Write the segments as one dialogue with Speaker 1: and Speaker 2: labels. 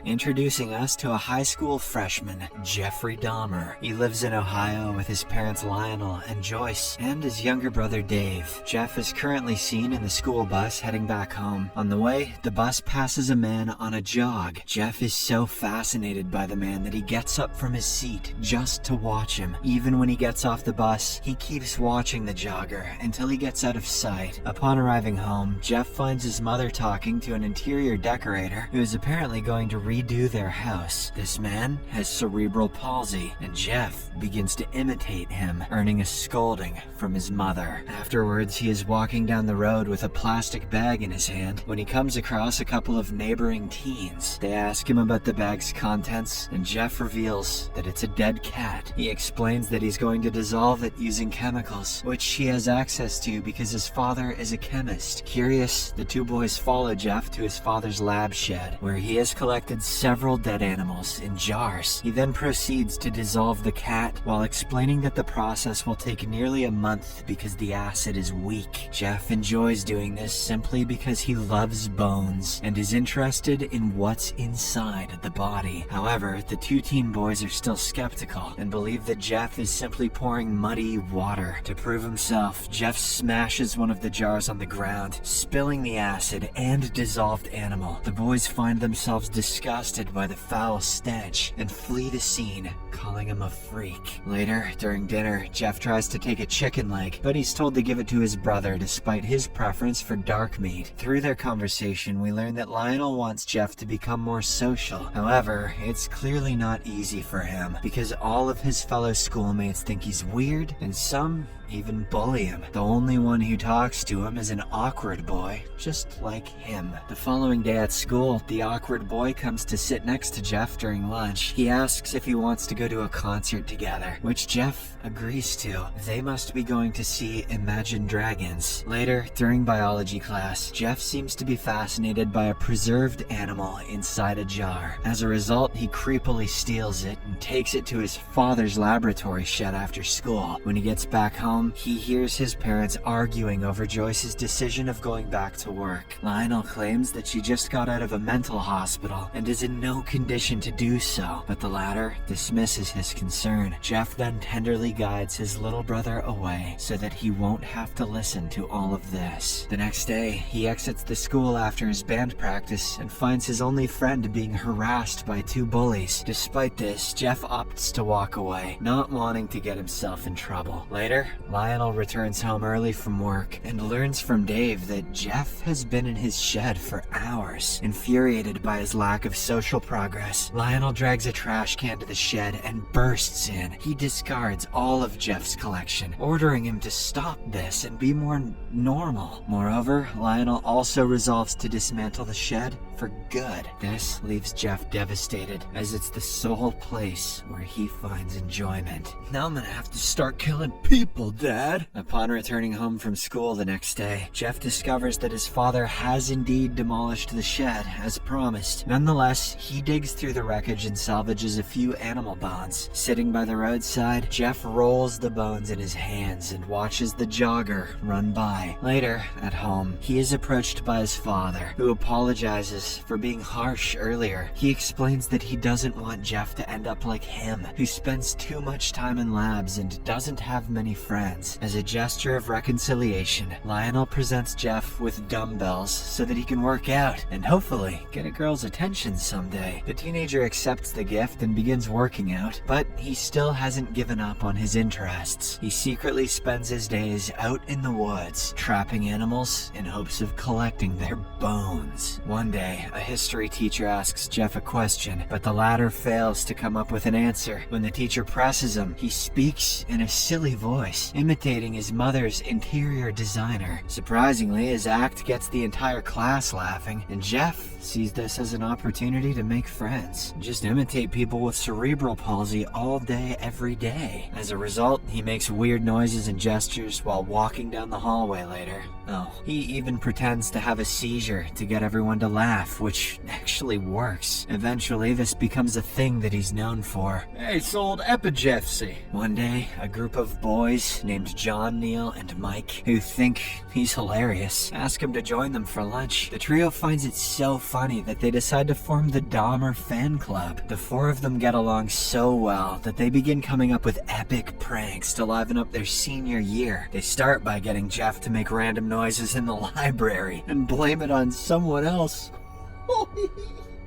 Speaker 1: introducing us to a high school freshman, Jeffrey Dahmer. He lives in Ohio with his parents Lionel and Joyce, and his younger brother Dave. Jeff is currently seen in the school bus heading back home. On the way, the bus passes a man on a jog. Jeff is so fascinated by the man that he gets up from his seat just to watch him. Even when he gets off the bus, he keeps watching the jogger until he gets out of sight. Upon arriving home, Jeff finds his mother talking to an interior decorator who is apparently going to redo their house. This man has cerebral palsy, and Jeff begins to imitate him, earning a scolding from his mother. Afterwards, he is walking down the road with a plastic bag in his hand when he comes across a couple of neighboring teens. They ask him about the bag's contents, and Jeff reveals that it's a dead cat. He explains that he's going to dissolve it using chemicals, which he has access to because his father is a chemist. Curious, the two boys follow Jeff to his father's lab shed, where he has collected several dead animals in jars. He then proceeds to dissolve the cat while explaining that the process will take nearly a month because the acid is weak. Jeff enjoys doing this simply because he loves bones and is interested in what's inside the body. However, the two teen boys are still skeptical and believe that Jeff is simply pouring muddy water. To prove himself, Jeff smashes one of the jars on the ground, spilling the acid and dissolved animal. The boys find themselves disgusted by the foul stench and flee the scene, calling him a freak. Later, during dinner, Jeff tries to take a chicken leg, but he's told to give it to his brother despite his preference for dark meat. Through their conversation, we learn that Lionel wants Jeff to become more social. However, it's clearly not easy for him because all of his fellow schoolmates think he's weird, and some even bully him. The only one who talks to him is an awkward boy, just like him. The following day at school, the awkward boy comes to sit next to Jeff during lunch. He asks if he wants to go to a concert together, which Jeff agrees to. They must be going to see Imagine Dragons. Later, during biology class, Jeff seems to be fascinated by a preserved animal inside a jar. As a result, he creepily steals it and takes it to his father's laboratory shed after school. When he gets back home, he hears his parents arguing over Joyce's decision of going back to work. Lionel claims that she just got out of a mental hospital and is in no condition to do so, but the latter dismisses his concern. Jeff then tenderly guides his little brother away so that he won't have to listen to all of this. The next day, he exits the school after his band practice and finds his only friend being harassed by two bullies. Despite this, Jeff opts to walk away, not wanting to get himself in trouble. Later, Lionel returns home early from work and learns from Dave that Jeff has been in his shed for hours. Infuriated by his lack of social progress, Lionel drags a trash can to the shed and bursts in. He discards all of Jeff's collection, ordering him to stop this and be more normal. Moreover, Lionel also resolves to dismantle the shed for good. This leaves Jeff devastated, as it's the sole place where he finds enjoyment. Now I'm gonna have to start killing people, Dad. Upon returning home from school the next day, Jeff discovers that his father has indeed demolished the shed, as promised. Nonetheless, he digs through the wreckage and salvages a few animal bones. Sitting by the roadside, Jeff rolls the bones in his hands and watches the jogger run by. Later, at home, he is approached by his father, who apologizes for being harsh earlier. He explains that he doesn't want Jeff to end up like him, who spends too much time in labs and doesn't have many friends. As a gesture of reconciliation, Lionel presents Jeff with dumbbells so that he can work out and hopefully get a girl's attention someday. The teenager accepts the gift and begins working out, but he still hasn't given up on his interests. He secretly spends his days out in the woods, trapping animals in hopes of collecting their bones. One day, a history teacher asks Jeff a question, but the latter fails to come up with an answer. When the teacher presses him, he speaks in a silly voice, imitating his mother's interior designer. Surprisingly, his act gets the entire class laughing, and Jeff sees this as an opportunity to make friends. Just imitate people with cerebral palsy all day, every day. As a result, he makes weird noises and gestures while walking down the hallway later. Oh, he even pretends to have a seizure to get everyone to laugh. laugh, which actually works. Eventually, this becomes a thing that he's known for.
Speaker 2: Hey, sold Epigefsy.
Speaker 1: One day, a group of boys named John, Neil, and Mike, who think he's hilarious, ask him to join them for lunch. The trio finds it so funny that they decide to form the Dahmer fan club. The four of them get along so well that they begin coming up with epic pranks to liven up their senior year. They start by getting Jeff to make random noises in the library and blame it on someone else.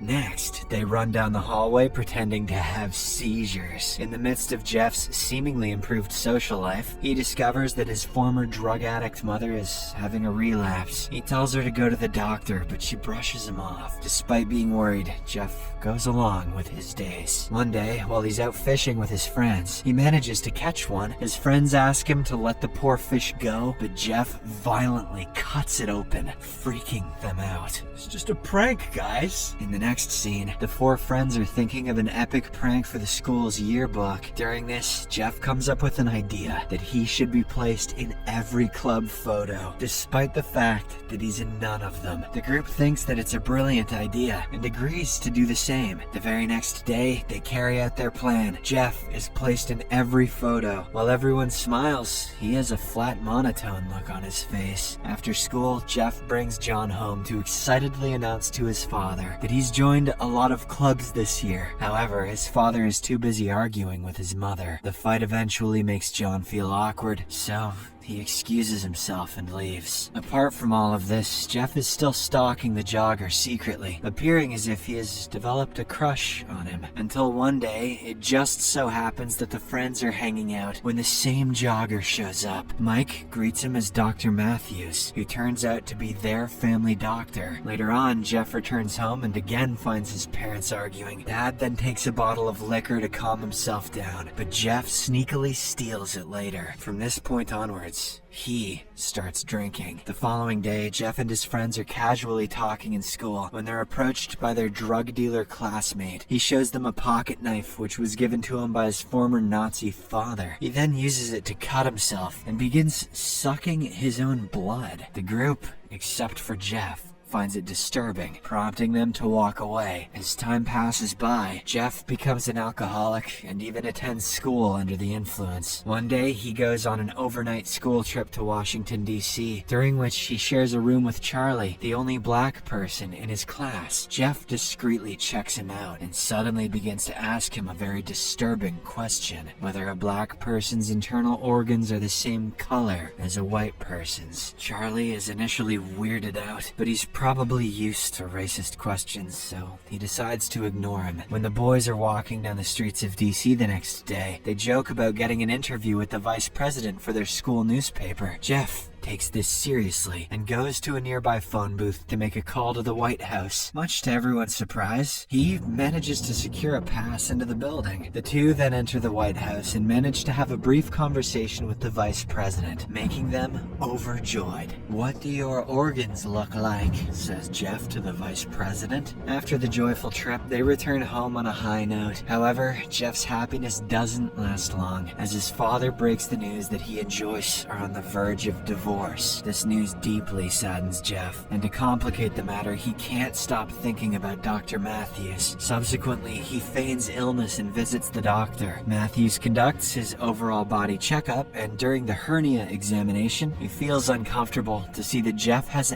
Speaker 1: Next, they run down the hallway pretending to have seizures. In the midst of Jeff's seemingly improved social life, he discovers that his former drug addict mother is having a relapse. He tells her to go to the doctor, but she brushes him off. Despite being worried, Jeff goes along with his days. One day, while he's out fishing with his friends, he manages to catch one. His friends ask him to let the poor fish go, but Jeff violently cuts it open, freaking them out.
Speaker 2: It's just a prank, guys.
Speaker 1: In the next scene, the four friends are thinking of an epic prank for the school's yearbook. During this, Jeff comes up with an idea that he should be placed in every club photo, despite the fact that he's in none of them. The group thinks that it's a brilliant idea and agrees to do the same. The very next day, they carry out their plan. Jeff is placed in every photo. While everyone smiles, he has a flat, monotone look on his face. After school, Jeff brings John home to excitedly announce to his father that he's joined a lot of clubs this year. However, his father is too busy arguing with his mother. The fight eventually makes John feel awkward, so he excuses himself and leaves. Apart from all of this, Jeff is still stalking the jogger secretly, appearing as if he has developed a crush on him. Until one day, it just so happens that the friends are hanging out when the same jogger shows up. Mike greets him as Dr. Matthews, who turns out to be their family doctor. Later on, Jeff returns home and again finds his parents arguing. Dad then takes a bottle of liquor to calm himself down, but Jeff sneakily steals it later. From this point onwards, he starts drinking. The following day, Jeff and his friends are casually talking in school when they're approached by their drug dealer classmate. He shows them a pocket knife which was given to him by his former Nazi father. He then uses it to cut himself and begins sucking his own blood. The group, except for Jeff, finds it disturbing, prompting them to walk away. As time passes by, Jeff becomes an alcoholic and even attends school under the influence. One day, he goes on an overnight school trip to Washington, D.C., during which he shares a room with Charlie, the only black person in his class. Jeff discreetly checks him out and suddenly begins to ask him a very disturbing question: whether a black person's internal organs are the same color as a white person's. Charlie is initially weirded out, but he's probably used to racist questions, so he decides to ignore him. When the boys are walking down the streets of DC the next day, they joke about getting an interview with the vice president for their school newspaper. Jeff takes this seriously and goes to a nearby phone booth to make a call to the White House. Much to everyone's surprise, he manages to secure a pass into the building. The two then enter the White House and manage to have a brief conversation with the vice president, making them overjoyed. "What do your organs look like?" says Jeff to the vice president. After the joyful trip, they return home on a high note. However, Jeff's happiness doesn't last long, as his father breaks the news that he and Joyce are on the verge of divorce. This news deeply saddens Jeff, and to complicate the matter, he can't stop thinking about Dr. Matthews. Subsequently, he feigns illness and visits the doctor. Matthews conducts his overall body checkup, and during the hernia examination, he feels uncomfortable to see that Jeff has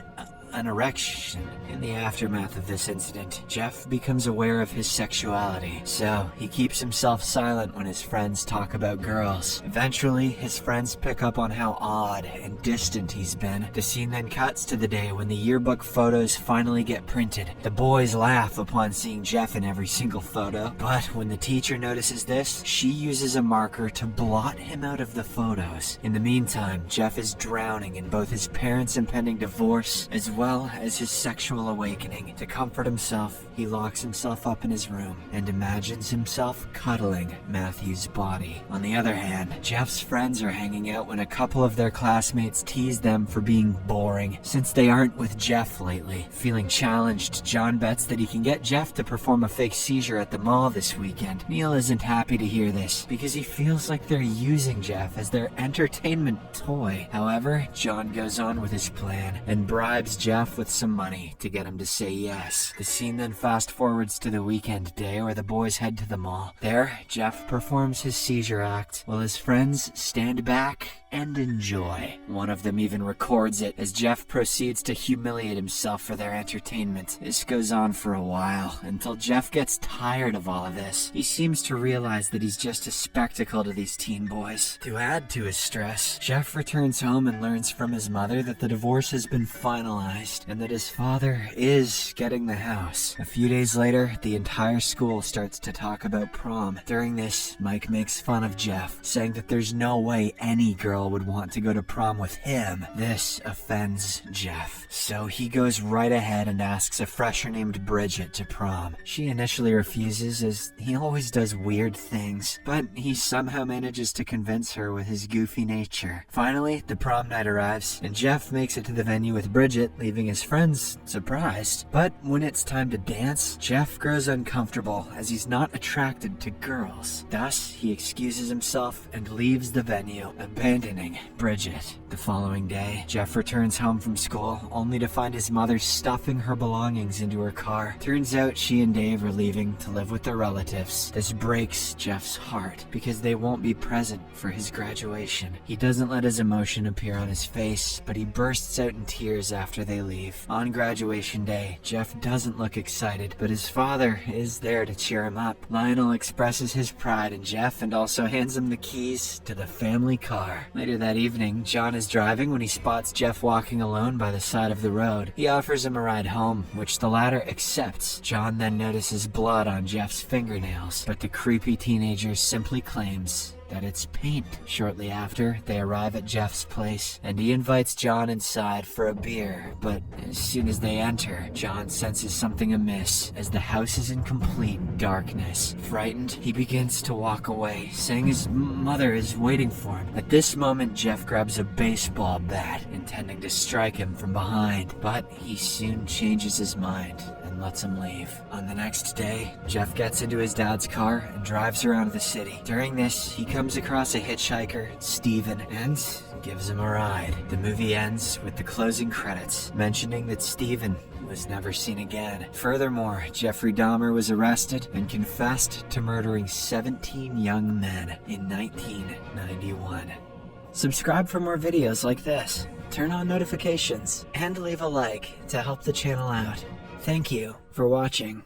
Speaker 1: an erection. In the aftermath of this incident, Jeff becomes aware of his sexuality, so he keeps himself silent when his friends talk about girls. Eventually, his friends pick up on how odd and distant he's been. The scene then cuts to the day when the yearbook photos finally get printed. The boys laugh upon seeing Jeff in every single photo, but when the teacher notices this, she uses a marker to blot him out of the photos. In the meantime, Jeff is drowning in both his parents' impending divorce as well as his sexual awakening. To comfort himself, he locks himself up in his room and imagines himself cuddling Matthew's body. On the other hand, Jeff's friends are hanging out when a couple of their classmates tease them for being boring, since they aren't with Jeff lately. Feeling challenged, John bets that he can get Jeff to perform a fake seizure at the mall this weekend. Neil isn't happy to hear this, because he feels like they're using Jeff as their entertainment toy. However, John goes on with his plan and bribes Jeff Jeff with some money to get him to say yes. The scene then fast forwards to the weekend day where the boys head to the mall. There, Jeff performs his seizure act while his friends stand back and enjoy. One of them even records it as Jeff proceeds to humiliate himself for their entertainment. This goes on for a while until Jeff gets tired of all of this. He seems to realize that he's just a spectacle to these teen boys. To add to his stress, Jeff returns home and learns from his mother that the divorce has been finalized and that his father is getting the house. A few days later, the entire school starts to talk about prom. During this, Mike makes fun of Jeff, saying that there's no way any girl would want to go to prom with him. This offends Jeff, so he goes right ahead and asks a fresher named Bridget to prom. She initially refuses as he always does weird things, but he somehow manages to convince her with his goofy nature. Finally, the prom night arrives, and Jeff makes it to the venue with Bridget, leaving his friends surprised. But when it's time to dance, Jeff grows uncomfortable as he's not attracted to girls. Thus, he excuses himself and leaves the venue, abandoning Bridget. The following day, Jeff returns home from school only to find his mother stuffing her belongings into her car. Turns out she and Dave are leaving to live with their relatives. This breaks Jeff's heart because they won't be present for his graduation. He doesn't let his emotion appear on his face, but he bursts out in tears after they leave. On graduation day, Jeff doesn't look excited, but his father is there to cheer him up. Lionel expresses his pride in Jeff and also hands him the keys to the family car. Later that evening, John is driving when he spots Jeff walking alone by the side of the road. He offers him a ride home, which the latter accepts. John then notices blood on Jeff's fingernails, but the creepy teenager simply claims that it's paint. Shortly after, they arrive at Jeff's place, and he invites John inside for a beer, but as soon as they enter, John senses something amiss as the house is in complete darkness. Frightened, he begins to walk away, saying his mother is waiting for him. At this moment, Jeff grabs a baseball bat, intending to strike him from behind, but he soon changes his mind and lets him leave. On the next day, Jeff gets into his dad's car and drives around the city. During this, he comes across a hitchhiker, Steven, and gives him a ride. The movie ends with the closing credits, mentioning that Steven was never seen again. Furthermore, Jeffrey Dahmer was arrested and confessed to murdering 17 young men in 1991. Subscribe for more videos like this, turn on notifications, and leave a like to help the channel out. Thank you for watching.